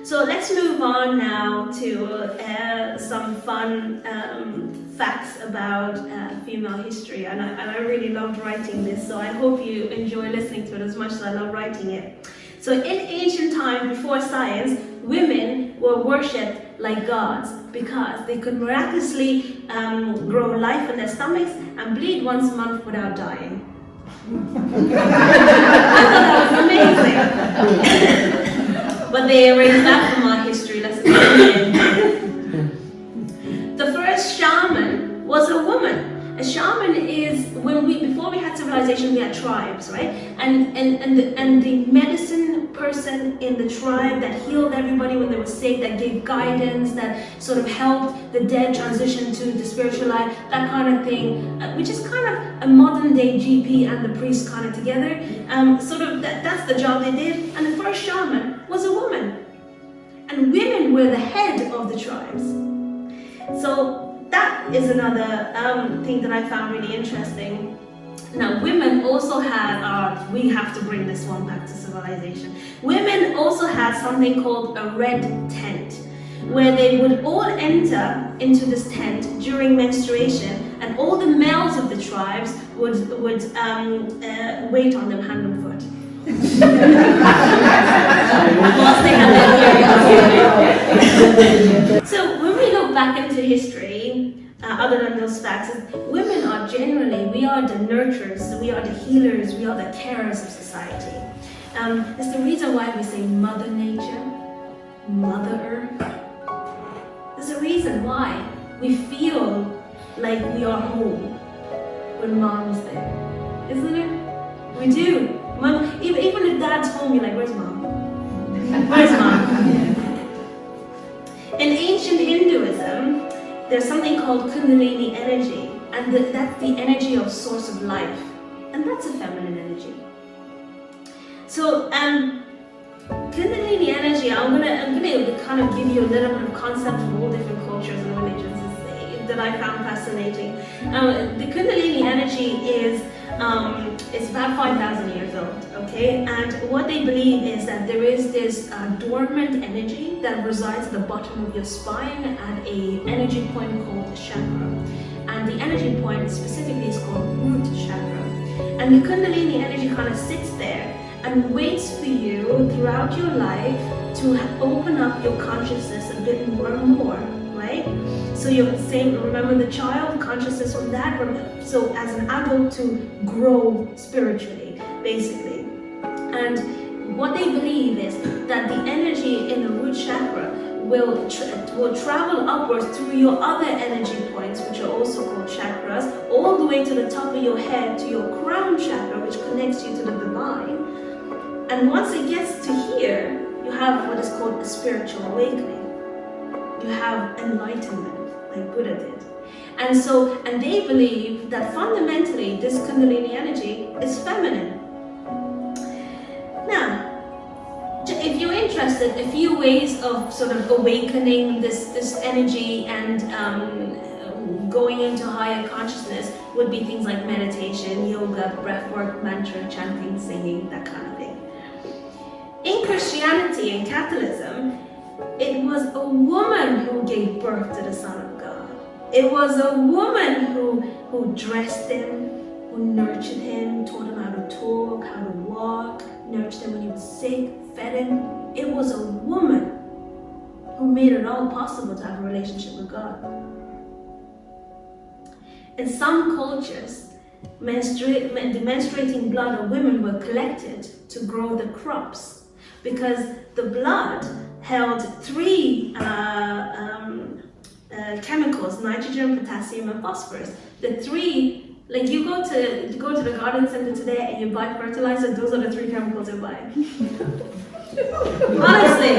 So let's move on now to some fun facts about female history, and I really loved writing this, so I hope you enjoy listening to it as much as I love writing it. So in ancient times, before science, women were worshipped like gods because they could miraculously grow life in their stomachs and bleed once a month without dying. I thought that was amazing. But they erased that from our history lesson. The first shaman was a woman. A shaman is before we had civilization, we had tribes, right? And the medicine person in the tribe that healed everybody when they were sick, that gave guidance, that sort of helped the dead transition to the spiritual life, that kind of thing, which is kind of a modern day GP and the priest kind of together. That's the job they did. And the first shaman was a woman. And women were the head of the tribes. So that is another thing that I found really interesting. Now, women also had, we have to bring this one back to civilization. Women also had something called a red tent, where they would all enter into this tent during menstruation, and all the males of the tribes would wait on them hand and foot. Whilst they had their period. So when we look back into history, other than those facts, women are generally, we are the nurturers, we are the healers, we are the carers of society. It's the reason why we say Mother Nature, Mother Earth. There's a reason why we feel like we are home when Mom's there, isn't it? We do. Mom, even if Dad's home, you're like, where's Mom? Where's Mom? In ancient Hinduism, there's something called Kundalini energy, and that's the energy of source of life, and that's a feminine energy. So, Kundalini energy, I'm gonna kind of give you a little bit of concept from all different cultures and religions that I found fascinating. The Kundalini energy is about 5,000 years old, okay? And what they believe is that there is this dormant energy that resides at the bottom of your spine at an energy point called the chakra. And the energy point specifically is called root chakra. And the Kundalini energy kind of sits there and waits for you throughout your life to open up your consciousness a bit more and more, right? So you're saying, remember the child consciousness from that, so as an adult to grow spiritually, basically. And what they believe is that the energy in the root chakra will travel upwards through your other energy points, which are also called chakras, all the way to the top of your head, to your crown chakra, which connects you to the divine. And once it gets to here, you have what is called a spiritual awakening. You have enlightenment, like Buddha did. And they believe that fundamentally this Kundalini energy is feminine. Now, if you're interested, a few ways of sort of awakening this energy and going into higher consciousness would be things like meditation, yoga, breathwork, mantra, chanting, singing, that kind of thing. In Christianity and Catholicism, it was a woman who gave birth to the Son of God. It was a woman who dressed him, who nurtured him, taught him how to talk, how to walk, nurtured him when he was sick, fed him. It was a woman who made it all possible to have a relationship with God. In some cultures, the menstruating blood of women were collected to grow the crops because the blood held three chemicals: nitrogen, potassium, and phosphorus. The three, like you go to the garden center today and you buy fertilizer, those are the three chemicals you buy. Honestly,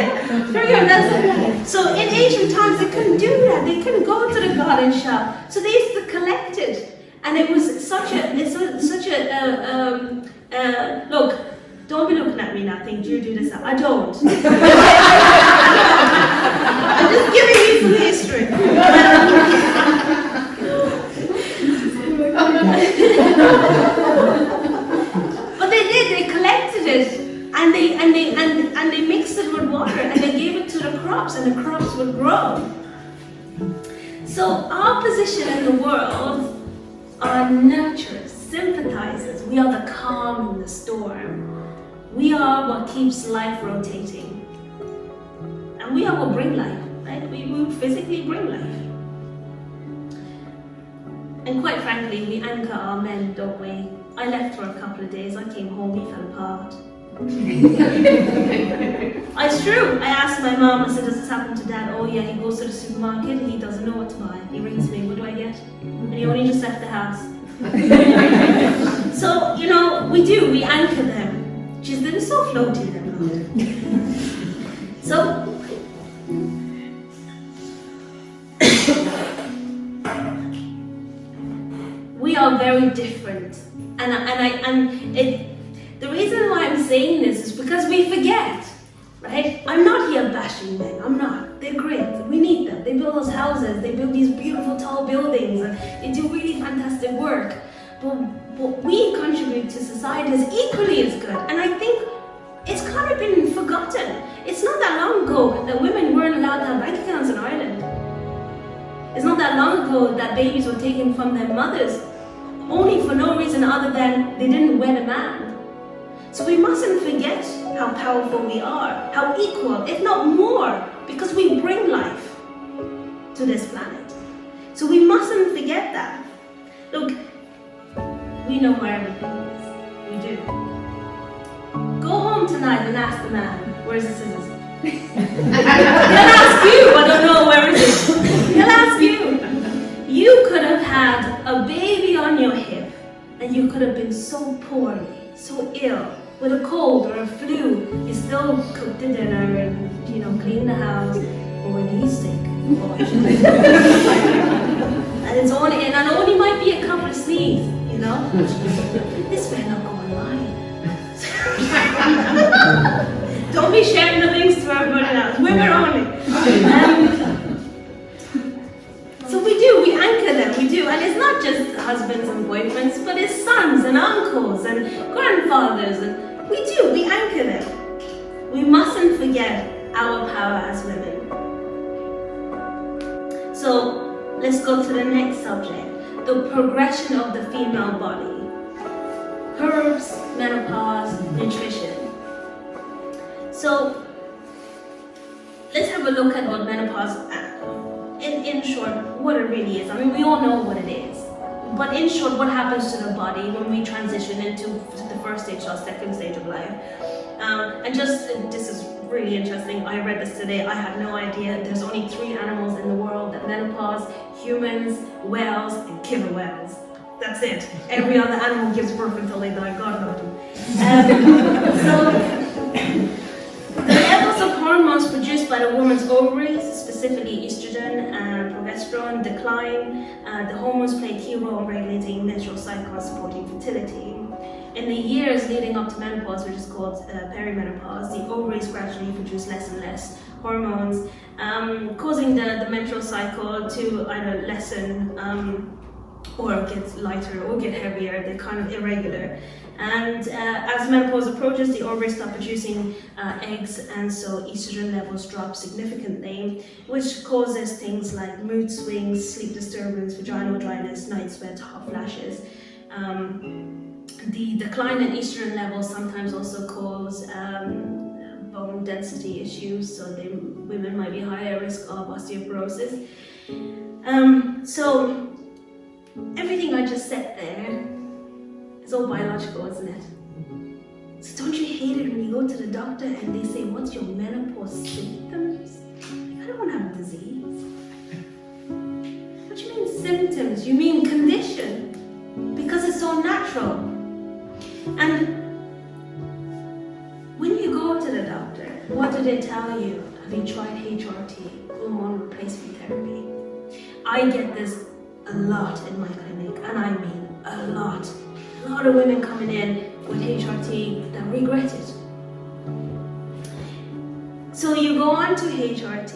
so in ancient times they couldn't do that. They couldn't go to the garden shop, so they used to collect it, and it was such a look. Don't be looking at me now, think you do this. I don't. I'm just giving you some history. But they did. They collected it, and they mixed it with water, and they gave it crops and the crops would grow. So our position in the world are nurturers, sympathizers. We are the calm in the storm. We are what keeps life rotating. And we are what bring life, right? We physically bring life. And quite frankly, we anchor our men, don't we? I left for a couple of days, I came home, he fell apart. It's true. I asked my mom, I said, does this happen to Dad? Oh yeah, he goes to the supermarket and he doesn't know what to buy. He rings me, what do I get? And he only just left the house. So, you know, we anchor them. She's been so floaty then. So, we are very different. The reason why I'm saying this is because we forget, right? I'm not here bashing men, I'm not. They're great, we need them. They build those houses, they build these beautiful tall buildings, and they do really fantastic work. But what we contribute to society is equally as good. And I think it's kind of been forgotten. It's not that long ago that women weren't allowed to have bank accounts in Ireland. It's not that long ago that babies were taken from their mothers, only for no reason other than they didn't wed a man. So we mustn't forget how powerful we are, how equal, if not more, because we bring life to this planet. So we mustn't forget that. Look, we know where everything is. We do. Go home tonight and ask the man, where's the scissors? He'll ask you, I don't know where it is. He'll ask you. You could have had a baby on your hip and you could have been so poorly, so ill, with a cold or a flu. You still cook the dinner and, you know, clean the house. But when he's sick, and it's only might be a couple of sneezes, you know? This better not go online. Don't be sharing the links to everybody else. Women only. So we anchor them, we do. And it's not just husbands and boyfriends, but it's sons and uncles and grandfathers. And we anchor them. We mustn't forget our power as women. So let's go to the next subject, the progression of the female body. Herbs, menopause, nutrition. So let's have a look at what menopause, in short, what it really is. I mean, we all know what it is. But in short, what happens to the body when we transition into the first stage or second stage of life? This is really interesting. I read this today. I had no idea. There's only 3 animals in the world that menopause: humans, whales, and killer whales. That's it. Every other animal gives birth until they die. God got them. The levels of hormones produced by the woman's ovaries, specifically estrogen and progesterone, decline. The hormones play a key role in regulating menstrual cycle and supporting fertility. In the years leading up to menopause, which is called perimenopause, the ovaries gradually produce less and less hormones, causing the menstrual cycle to either lessen or get lighter or get heavier. They're kind of irregular. And as menopause approaches, the ovaries start producing eggs, and so estrogen levels drop significantly, which causes things like mood swings, sleep disturbance, vaginal dryness, night sweats, hot flashes. The decline in estrogen levels sometimes also cause bone density issues, so women might be higher risk of osteoporosis. So everything I just said there, it's all biological, isn't it? So don't you hate it when you go to the doctor and they say, what's your menopause symptoms? I don't want to have a disease. What do you mean symptoms? You mean condition. Because it's so natural. And when you go to the doctor, what do they tell you? Have you tried HRT, hormone replacement therapy? I get this a lot in my clinic, and I mean a lot. A lot of women coming in with HRT that regret it. So you go on to HRT,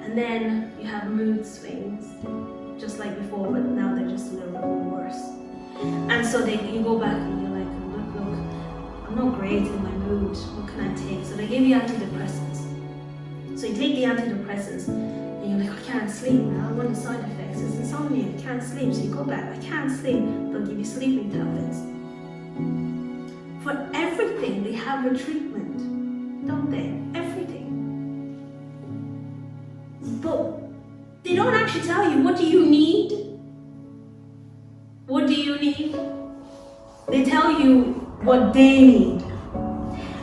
and then you have mood swings, just like before, but now they're just a little bit more worse. And so you go back and you're like, look, I'm not great in my mood, what can I take? So they give you antidepressants. So you take the antidepressants, and you're like, I can't sleep now. One of the side effects is insomnia. I can't sleep. So you go back, I can't sleep. They'll give you sleeping tablets. For everything, they have a treatment, don't they? Everything. But they don't actually tell you, what do you need? What do you need? They tell you what they need.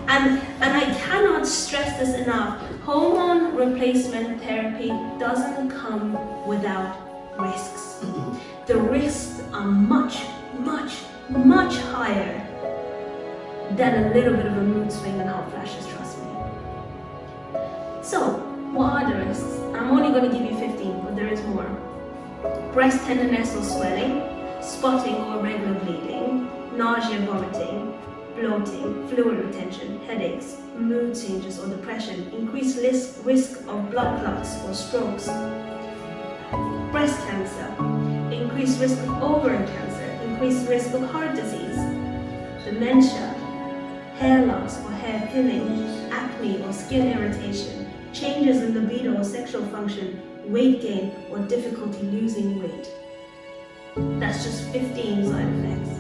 And I cannot stress this enough. Hormone replacement therapy doesn't come without risks. The risks are much, much, much higher than a little bit of a mood swing and hot flashes, trust me. So, what are the risks? I'm only going to give you 15, but there is more. Breast tenderness or swelling, spotting or regular bleeding, nausea, vomiting, bloating, fluid retention, headaches, mood changes or depression, increased risk of blood clots or strokes, breast cancer, increased risk of ovarian cancer, increased risk of heart disease, dementia, hair loss or hair thinning, acne or skin irritation, changes in libido or sexual function, weight gain or difficulty losing weight. That's just 15 side effects.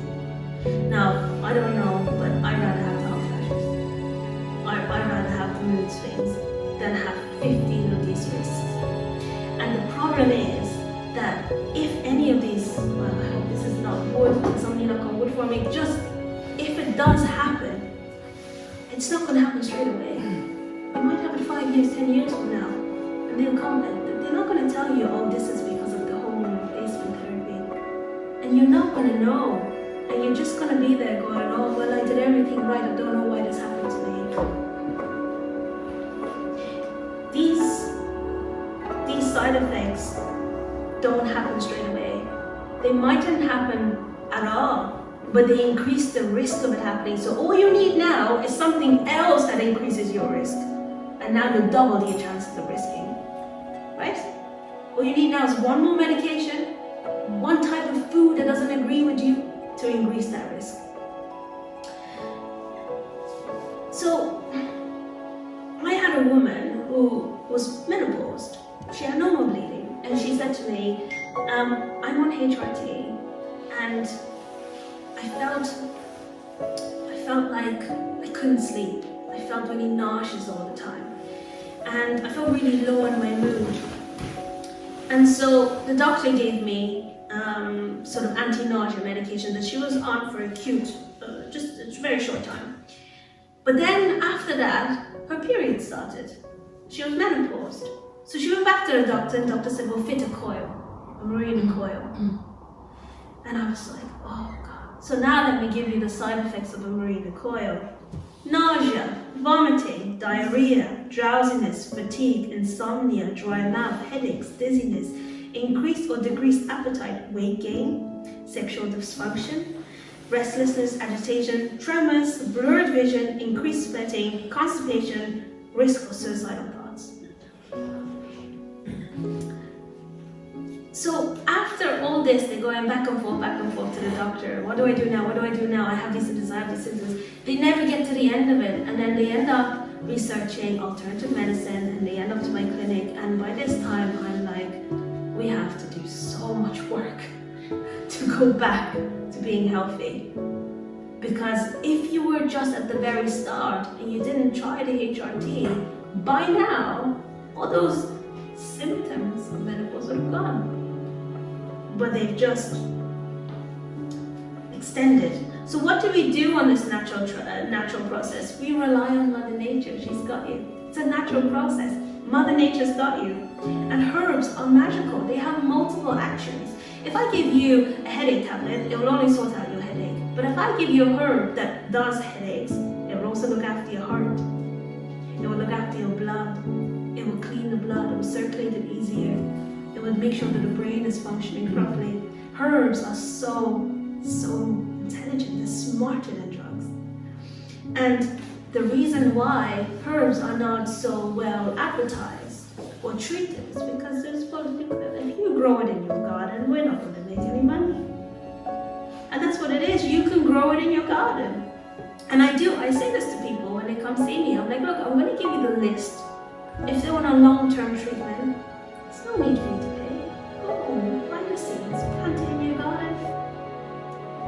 Now, I don't know, but I'd rather have the hot flashes. I'd rather have the mood swings than have 15 of these risks. And the problem is that if any of these, well, I hope this is not wood, somebody knock on wood for me, just if it does happen, it's not going to happen straight away. You might have it 5 years, 10 years from now, and they'll come and they're not going to tell you, oh, this is because of the hormone replacement therapy. And you're not going to know. And you're just going to be there going, oh, well, I did everything right, I don't know why this happened to me. These side effects don't happen straight away. They mightn't happen at all, but they increase the risk of it happening. So all you need now is something else that increases your risk. And now you double your chances of risking, right? All you need now is one more medication, one type of food that doesn't agree with you, to increase that risk. So, I had a woman who was menopaused. She had no more bleeding, and she said to me, I'm on HRT, and I felt like I couldn't sleep. I felt really nauseous all the time, and I felt really low in my mood. And so the doctor gave me sort of anti-nausea medication that she was on for acute, just a very short time. But then after that, her period started. She was menopaused. So she went back to the doctor, and the doctor said, well, fit a coil, a Mirena coil. And I was like, oh God. So now let me give you the side effects of a Mirena coil. Nausea, vomiting, diarrhea, drowsiness, fatigue, insomnia, dry mouth, headaches, dizziness, increased or decreased appetite, weight gain, sexual dysfunction, restlessness, agitation, tremors, blurred vision, increased sweating, constipation, risk of suicidal thoughts. So after all this, they're going back and forth to the doctor. What do I do now? What do I do now? I have these symptoms, I have these symptoms. They never get to the end of it, and then they end up researching alternative medicine, and they end up to my clinic, and by this time I'm like, we have to do so much work to go back to being healthy. Because if you were just at the very start and you didn't try the HRT, by now, all those symptoms of menopause are gone. But they've just extended. So what do we do on this natural process? We rely on Mother Nature. She's got you. It's a natural process. Mother Nature's got you. And herbs are magical. They have multiple actions. If I give you a headache tablet, it will only sort out your headache. But if I give you a herb that does headaches, it will also look after your heart. It will look after your blood. It will clean the blood. It will circulate it easier. It will make sure that the brain is functioning properly. Herbs are so intelligent. They're smarter than drugs. And the reason why herbs are not so well advertised or treated is because there's political. If you grow it in your garden, we're not going to make any money. And that's what it is. You can grow it in your garden. And I say this to people when they come see me. I'm like, look, I'm going to give you the list If they want a long-term treatment, there's no need for you to pay. Go home, plant your seeds, plant it in your garden,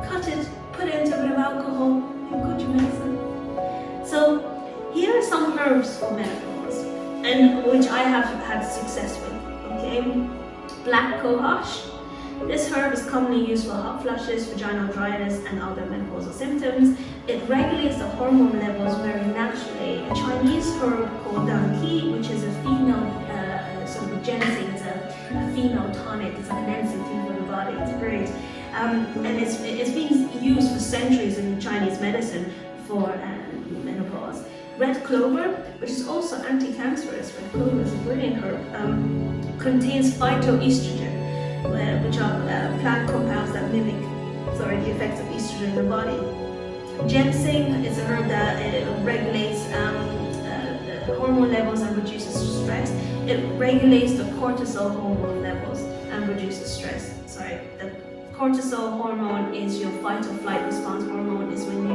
cut it, put it into a bit of alcohol, and good your medicine. So here are some herbs for menopause, and which I have had success with. Okay, black cohosh. This herb is commonly used for hot flushes, vaginal dryness, and other menopausal symptoms. It regulates the hormone levels very naturally. A Chinese herb called danqi, which is a female sort of ginseng, it's a female tonic. It's like an NCT for the body. It's great, and it's been used for centuries in Chinese medicine for menopause. Red clover, which is also anti-cancerous. Red clover is a brilliant herb. Contains phytoestrogen, which are plant compounds that mimic, the effects of estrogen in the body. Ginseng is a herb that regulates hormone levels and reduces stress. It regulates the cortisol hormone levels and reduces stress. The cortisol hormone is your fight or flight response hormone. Is when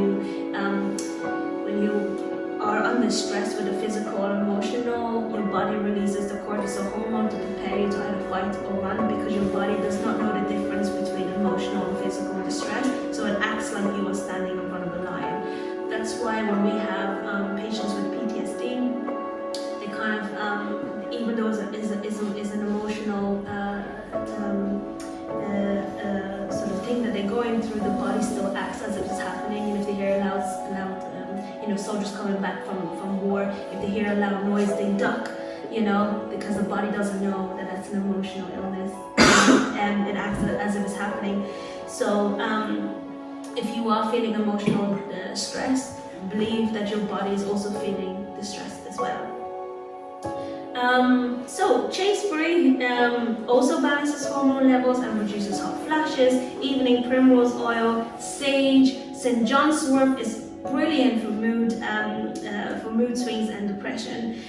you are under stress, whether physical or emotional, your body releases the cortisol hormone to prepare you to either fight or run, because your body does not know the difference between emotional and physical distress, so it acts like you are standing in front of a lion. That's why when we have patients with PTSD, they kind of, even though it's an emotional sort of thing that they're going through, the body still acts as if it's happening. And if they hear loud soldiers coming back from war, if they hear a loud noise, they duck, because the body doesn't know that that's an emotional illness, and it acts as if it's happening. So if you are feeling emotional stress, believe that your body is also feeling distressed as well. So chasteberry also balances hormone levels and reduces hot flashes. Evening primrose oil, sage, St. John's wort is brilliant for mood swings and depression.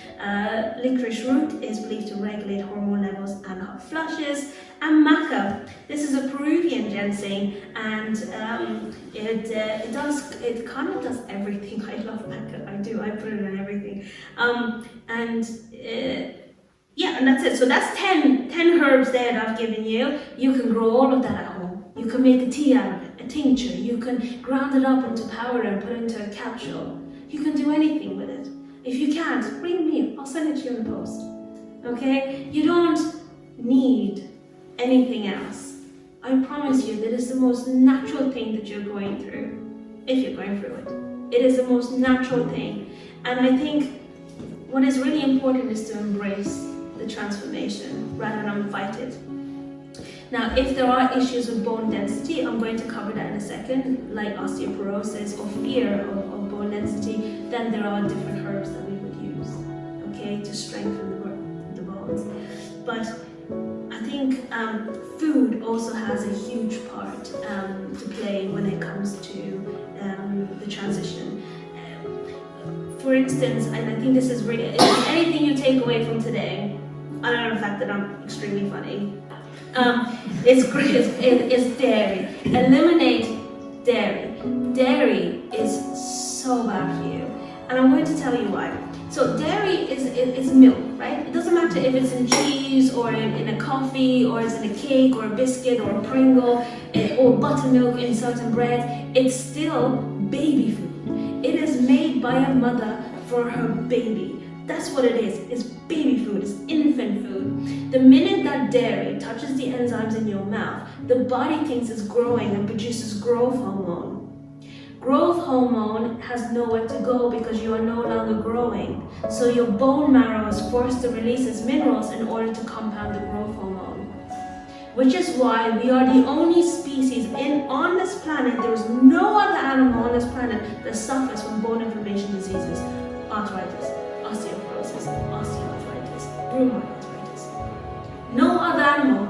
Licorice root is believed to regulate hormone levels and hot flushes. And maca, this is a Peruvian ginseng, and it kind of does everything. I love maca, I do. I put it in everything. And that's it. So that's 10 herbs there that I've given you. You can grow all of that at home. You can make a tea out of it, a tincture. You can ground it up into powder and put it into a capsule. You can do anything with it. If you can't, ring me. I'll send it to you in the post. Okay? You don't need anything else. I promise you that is the most natural thing that you're going through, if you're going through it. It is the most natural thing. And I think what is really important is to embrace the transformation rather than fight it. Now, if there are issues with bone density, I'm going to cover that in a second, like osteoporosis or fear of bone density, then there are different herbs that we would use, okay, to strengthen the bones. But I think food also has a huge part to play when it comes to the transition. For instance, and I think this is really, anything you take away from today, other than the fact that I'm extremely funny, it's great, it's dairy. Eliminate dairy. Dairy is so bad for you, and I'm going to tell you why. So dairy is milk, right? It doesn't matter if it's in cheese or in a coffee, or it's in a cake or a biscuit or a Pringle, or buttermilk in certain breads. It's still baby food. It is made by a mother for her baby. That's what it is. It's baby food. It's infant food. The minute that dairy touches the enzymes in your mouth, the body thinks it's growing and produces growth hormone. Growth hormone has nowhere to go because you are no longer growing. So your bone marrow is forced to release its minerals in order to compound the growth hormone. Which is why we are the only species on this planet, there is no other animal on this planet that suffers from bone inflammation diseases, arthritis, osteoporosis, osteoarthritis, rheumatoid arthritis. No other animal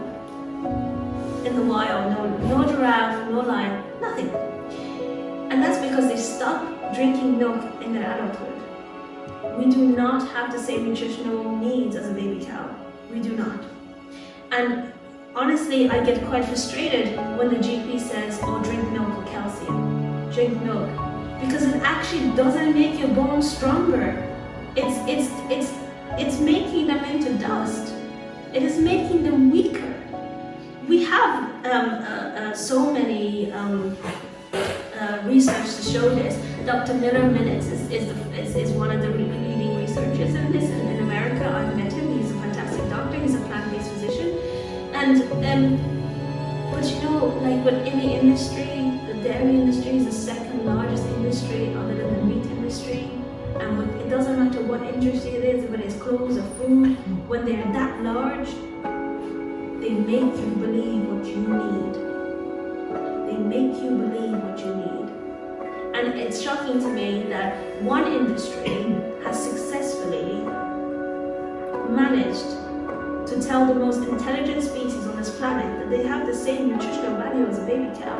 in the wild, no giraffe, no lion, nothing. And that's because they stopped drinking milk in their adulthood. We do not have the same nutritional needs as a baby cow. We do not. And honestly, I get quite frustrated when the GP says, oh, drink milk for calcium. Drink milk. Because it actually doesn't make your bones stronger. It's it's making them into dust. It is making them weaker. We have so many research to show this. Dr. Miller Minutes is one of the leading researchers in this in America. I've met him. He's a fantastic doctor. He's a plant-based physician. And but you know, like, but in the industry, the dairy industry is the second largest industry other than the meat industry. And it doesn't matter what industry it is, whether it's clothes or food, when they're that large, they make you believe what you need. They make you believe what you need. And it's shocking to me that one industry has successfully managed to tell the most intelligent species on this planet that they have the same nutritional value as a baby cow.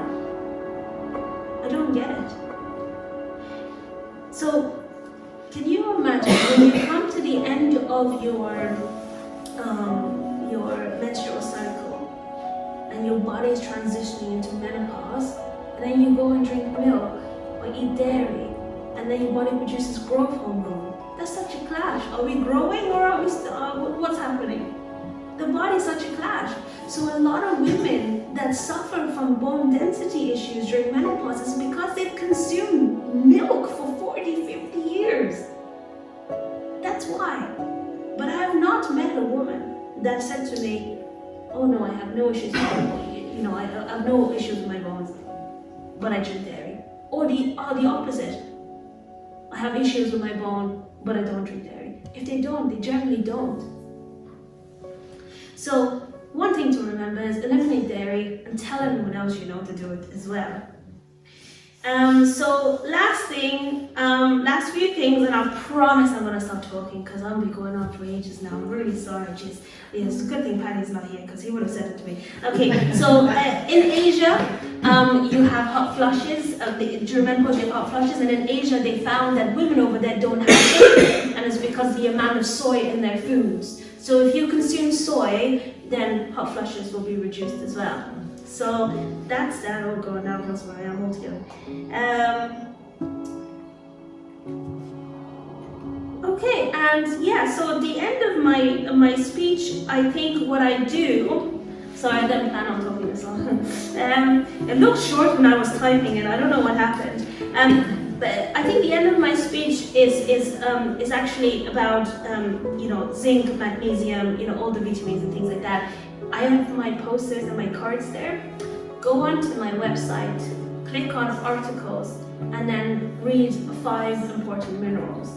I don't get it. So, can you imagine when you come to the end of your menstrual cycle and your body is transitioning into menopause, and then you go and drink milk or eat dairy, and then your body produces growth hormone? That's such a clash. Are we growing or are we still? What's happening? The body is such a clash. So a lot of women that suffer from bone density issues during menopause is because they've consumed milk for 40, 50 years. That's why. But I have not met a woman that said to me, oh no, I have no issues with my bone. You know, I have no issues with my bones, but I drink dairy. Or the opposite. I have issues with my bone, but I don't drink dairy. If they don't, they generally don't. So one thing to remember is eliminate dairy and tell everyone else you know to do it as well. So last few things, and I promise I'm going to stop talking because I'll be going on for ages now. I'm really sorry. Just, it's a good thing Paddy's not here because he would have said it to me. Okay, so in Asia, you have hot flushes. During menopause, you have hot flushes, and in Asia, they found that women over there don't have it, and it's because of the amount of soy in their foods. So if you consume soy, then hot flushes will be reduced as well. So that's that. Oh god, now I've lost where I am altogether. Okay, and yeah, so at the end of my speech, I think what I do, sorry, I didn't plan on talking this long. It looked short when I was typing it, I don't know what happened. But I think the end of my speech is actually about zinc, magnesium, all the vitamins and things like that. I have my posters and my cards there. Go onto my website, click on articles, and then read 5 important minerals.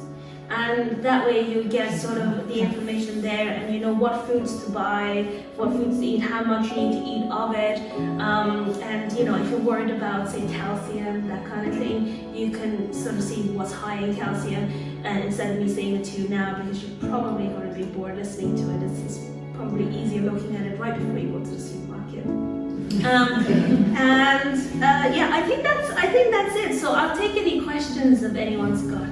And that way you get sort of the information there, and you know what foods to buy, what foods to eat, how much you need to eat of it, and if you're worried about, say, calcium, that kind of thing, you can sort of see what's high in calcium, instead of me saying it to you now, because you're probably going to be bored listening to it. It's probably easier looking at it right before you go to the supermarket. I think that's it. So I'll take any questions if anyone's got.